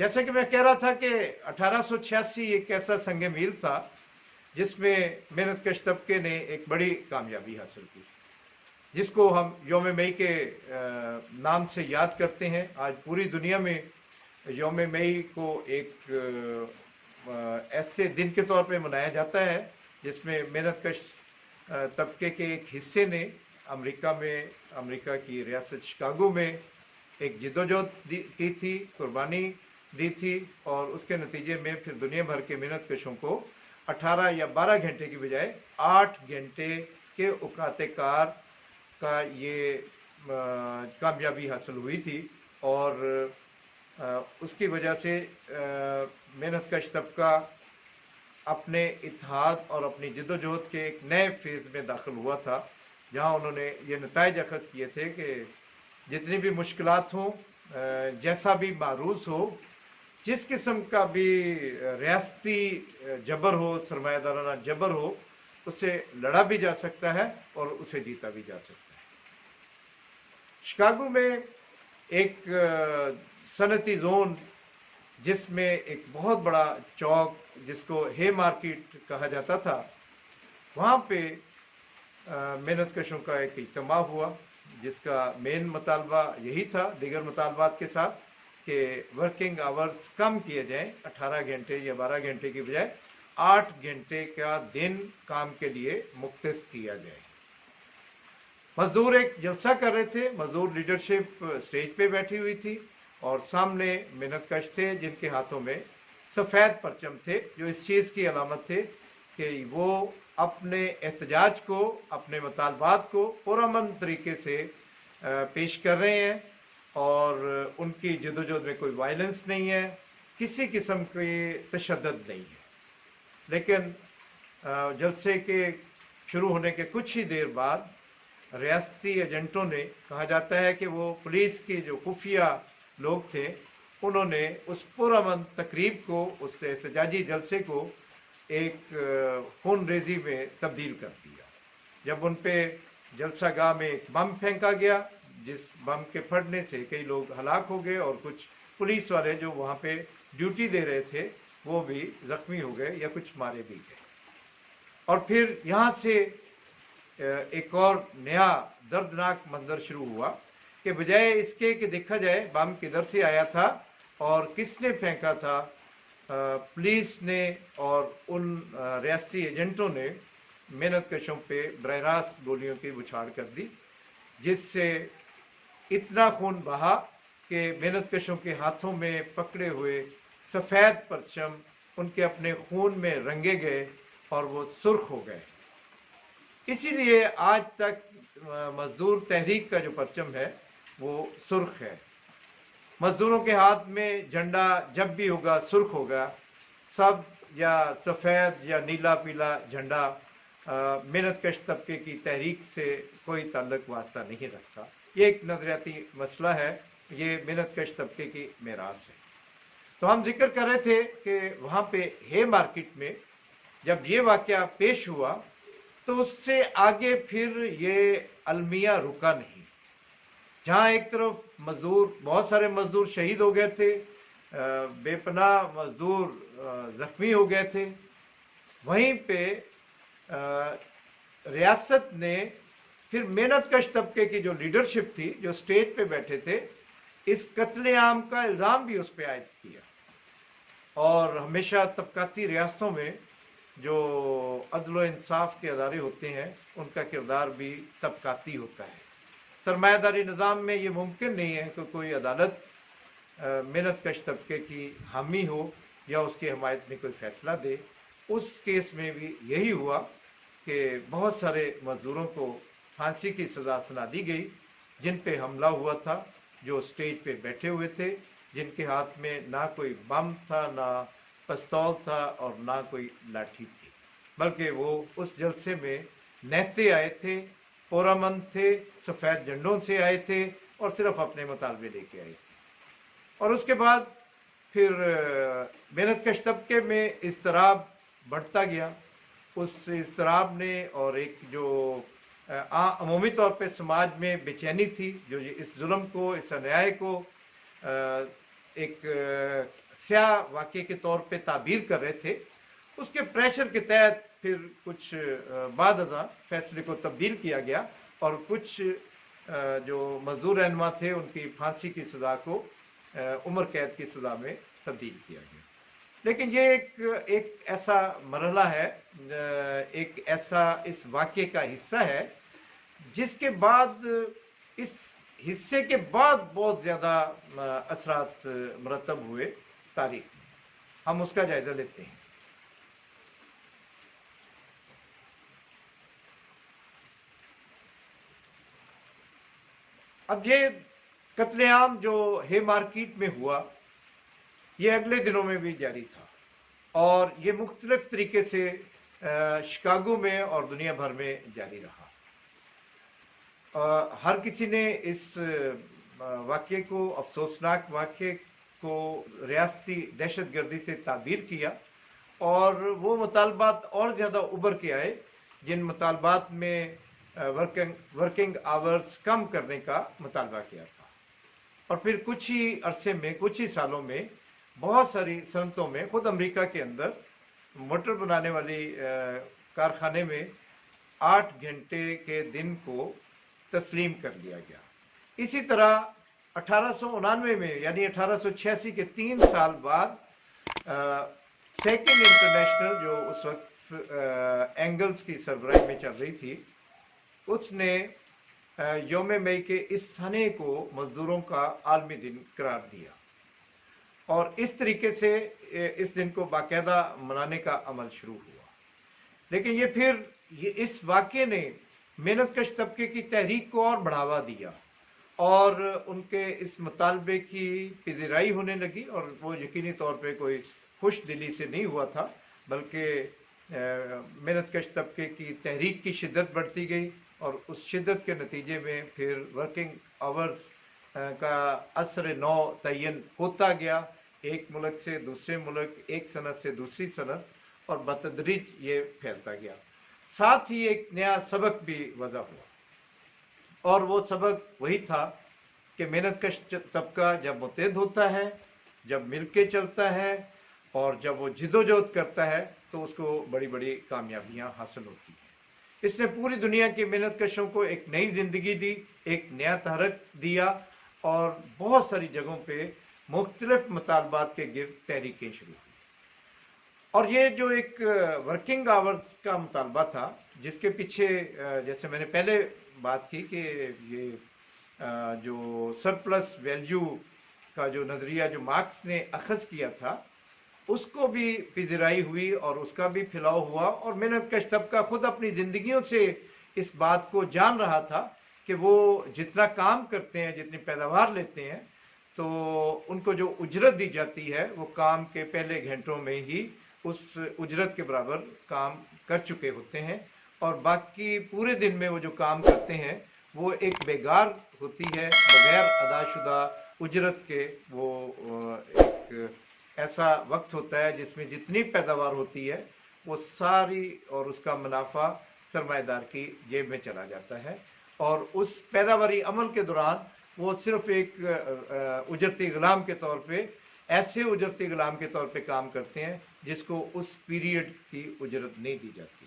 जैसे कि मैं कह रहा था कि 1886 एक ऐसा संग मील था जिसमें मेहनतकश तबके ने एक बड़ी कामयाबी हासिल की, जिसको हम यौम मई के नाम से याद करते हैं। आज पूरी दुनिया में यौम मई को एक ऐसे दिन के तौर पे मनाया जाता है जिसमें मेहनतकश तबके के एक हिस्से ने अमेरिका की रियासत शिकागो में एक जिद्दोजहद की थी, कुर्बानी दी थी, और उसके नतीजे में फिर दुनिया भर के मेहनतकशों को 18 या 12 घंटे की बजाय 8 घंटे के औकात कार का ये कामयाबी हासिल हुई थी। और उसकी वजह से मेहनतकश तबका अपने इत्तेहाद और अपनी जिद्दोजहद के एक नए फेज़ में दाखिल हुआ था, जहां उन्होंने ये नताइज अखज़ किए थे कि जितनी भी मुश्किलात हों, जैसा भी मारूस हो, जिस किस्म का भी रियासती जबर हो, सरमायादाराना जबर हो, उससे लड़ा भी जा सकता है और उसे जीता भी जा सकता है। शिकागो में एक सनती जोन जिसमें एक बहुत बड़ा चौक जिसको हे मार्केट कहा जाता था, वहाँ पे मेहनतकशों का एक इज्तिमा हुआ जिसका मेन मुतालबा यही था, दीगर मुतालबात के साथ, कि वर्किंग आवर्स कम किए जाएं, 18 घंटे या 12 घंटे की बजाय 8 घंटे का दिन काम के लिए मुख्तस किया जाए। मजदूर एक जलसा कर रहे थे, मजदूर लीडरशिप स्टेज पे बैठी हुई थी और सामने मेहनतकश थे जिनके हाथों में सफ़ेद परचम थे, जो इस चीज़ की अलामत थे कि वो अपने एहतजाज को, अपने मुतालबात को पुरअमन तरीके से पेश कर रहे हैं और उनकी जदोजहद में कोई वायलेंस नहीं है, किसी किस्म की तशद्दुद नहीं है। लेकिन जलसे के शुरू होने के कुछ ही देर बाद रियासती एजेंटों ने, कहा जाता है कि वो पुलिस के जो खुफिया लोग थे, उन्होंने उस पुरअमन तकरीब को, उस एहतजाजी जलसे को एक खून रेजी में तब्दील कर दिया। जब उन पे जलसा गाह में एक बम फेंका गया, जिस बम के फटने से कई लोग हलाक हो गए और कुछ पुलिस वाले जो वहाँ पे ड्यूटी दे रहे थे वो भी ज़ख्मी हो गए या कुछ मारे भी गए। और फिर यहाँ से एक और नया दर्दनाक मंजर शुरू हुआ कि बजाय इसके कि देखा जाए बम किधर से आया था और किसने फेंका था, पुलिस ने और उन रियासती एजेंटों ने मेहनतकशों पे बरह रास्त गोलियों की बौछार कर दी, जिससे इतना खून बहा कि मेहनतकशों के हाथों में पकड़े हुए सफ़ेद परचम उनके अपने खून में रंगे गए और वो सुर्ख हो गए। इसीलिए आज तक मजदूर तहरीक का जो परचम है वो सुर्ख है। मजदूरों के हाथ में झंडा जब भी होगा सुर्ख होगा, सब या सफ़ेद या नीला पीला झंडा मेहनतकश तबके की तहरीक से कोई ताल्लुक वास्ता नहीं रखता। ये एक नज़रियाती मसला है, ये मेहनतकश तबके की मेरास है। तो हम जिक्र कर रहे थे कि वहाँ पे हे मार्केट में जब ये वाक़या पेश हुआ तो उससे आगे फिर ये अलमिया रुका नहीं। जहाँ एक तरफ मजदूर, बहुत सारे मजदूर शहीद हो गए थे, बेपनाह मजदूर ज़ख्मी हो गए थे, वहीं पे रियासत ने फिर मेहनतकश तबके की जो लीडरशिप थी, जो स्टेज पे बैठे थे, इस कत्लेआम का इल्ज़ाम भी उस पर आयद किया। और हमेशा तबकाती रियासतों में जो अदल इंसाफ के अदारे होते हैं उनका किरदार भी तबकाती होता है। सरमायादारी निज़ाम में ये मुमकिन नहीं है कि कोई अदालत मेहनतकश तबके की हामी हो या उसकी हमायत में कोई फ़ैसला दे। उस केस में भी यही हुआ कि बहुत सारे मज़दूरों को फांसी की सज़ा सुना दी गई जिन पे हमला हुआ था, जो स्टेज पे बैठे हुए थे, जिनके हाथ में ना कोई बम था, ना पिस्तौल था और ना कोई लाठी थी, बल्कि वो उस जलसे में नहते आए थे, पुरअमन थे, सफ़ेद झंडों से आए थे और सिर्फ अपने मुतालबे लेके आए थे। और उसके बाद फिर मेहनतकश तबके में इज़्तिराब बढ़ता गया। उस इज़्तिराब ने और एक जो अमूमी तौर पे समाज में बेचैनी थी, जो इस जुल्म को, इस अन्याय को ایک سیاہ واقعے کے طور پہ تعبیر کر رہے تھے، اس کے پریشر کے تحت پھر کچھ بعد ازاں فیصلے کو تبدیل کیا گیا اور کچھ جو مزدور رہنما تھے ان کی پھانسی کی سزا کو عمر قید کی سزا میں تبدیل کیا گیا۔ لیکن یہ ایک ایسا مرحلہ ہے، ایک ایسا اس واقعے کا حصہ ہے جس کے بعد، اس حصے کے بعد بہت زیادہ اثرات مرتب ہوئے تاریخ میں۔ ہم اس کا جائزہ لیتے ہیں۔ اب یہ قتل عام جو ہے مارکیٹ میں ہوا، یہ اگلے دنوں میں بھی جاری تھا اور یہ مختلف طریقے سے شکاگو میں اور دنیا بھر میں جاری رہا۔ ہر کسی نے اس واقعے کو، افسوسناک واقعے کو ریاستی دہشت گردی سے تعبیر کیا اور وہ مطالبات اور زیادہ ابھر کے آئے جن مطالبات میں ورکنگ آورز کم کرنے کا مطالبہ کیا تھا، اور پھر کچھ ہی عرصے میں، کچھ ہی سالوں میں بہت ساری صنعتوں میں، خود امریکہ کے اندر موٹر بنانے والی کارخانے میں 8 گھنٹے کے دن کو تسلیم کر لیا گیا۔ اسی طرح 1899 میں یعنی 1886 کے 3 سال بعد سیکنڈ انٹرنیشنل جو اس وقت اینگلز کی سربراہی میں چل رہی تھی، اس نے یوم مئی کے اس سنے کو مزدوروں کا عالمی دن قرار دیا اور اس طریقے سے اس دن کو باقاعدہ منانے کا عمل شروع ہوا۔ لیکن یہ پھر اس واقعے نے محنت کش طبقے کی تحریک کو اور بڑھاوا دیا اور ان کے اس مطالبے کی پذیرائی ہونے لگی، اور وہ یقینی طور پہ کوئی خوش دلی سے نہیں ہوا تھا، بلکہ محنت کش طبقے کی تحریک کی شدت بڑھتی گئی اور اس شدت کے نتیجے میں پھر ورکنگ آورز کا اثر نو تعین ہوتا گیا، ایک ملک سے دوسرے ملک، ایک صنعت سے دوسری صنعت، اور بتدریج یہ پھیلتا گیا۔ ساتھ ہی ایک نیا سبق بھی وضع ہوا، اور وہ سبق وہی تھا کہ محنت کش طبقہ جب متحد ہوتا ہے، جب مل کے چلتا ہے اور جب وہ جدوجہد کرتا ہے تو اس کو بڑی بڑی کامیابیاں حاصل ہوتی ہیں۔ اس نے پوری دنیا کے محنت کشوں کو ایک نئی زندگی دی، ایک نیا تحرک دیا اور بہت ساری جگہوں پہ مختلف مطالبات کے گرد تحریکیں شروع ہوئی۔ اور یہ جو ایک ورکنگ آورز کا مطالبہ تھا، جس کے پیچھے جیسے میں نے پہلے بات کی کہ یہ جو سرپلس ویلیو کا جو نظریہ جو مارکس نے اخذ کیا تھا، اس کو بھی پذیرائی ہوئی اور اس کا بھی پھیلاؤ ہوا، اور محنت کش طبقہ خود اپنی زندگیوں سے اس بات کو جان رہا تھا کہ وہ جتنا کام کرتے ہیں، جتنی پیداوار لیتے ہیں، تو ان کو جو اجرت دی جاتی ہے وہ کام کے پہلے گھنٹوں میں ہی اس اجرت کے برابر کام کر چکے ہوتے ہیں، اور باقی پورے دن میں وہ جو کام کرتے ہیں وہ ایک بیگار ہوتی ہے، بغیر ادا شدہ اجرت کے۔ وہ ایک ایسا وقت ہوتا ہے جس میں جتنی پیداوار ہوتی ہے وہ ساری اور اس کا منافع سرمایہ دار کی جیب میں چلا جاتا ہے، اور اس پیداواری عمل کے دوران وہ صرف ایک اجرتی غلام کے طور پہ، ایسے اجرتی غلام کے طور پہ کام کرتے ہیں جس کو اس پیریڈ کی اجرت نہیں دی جاتی۔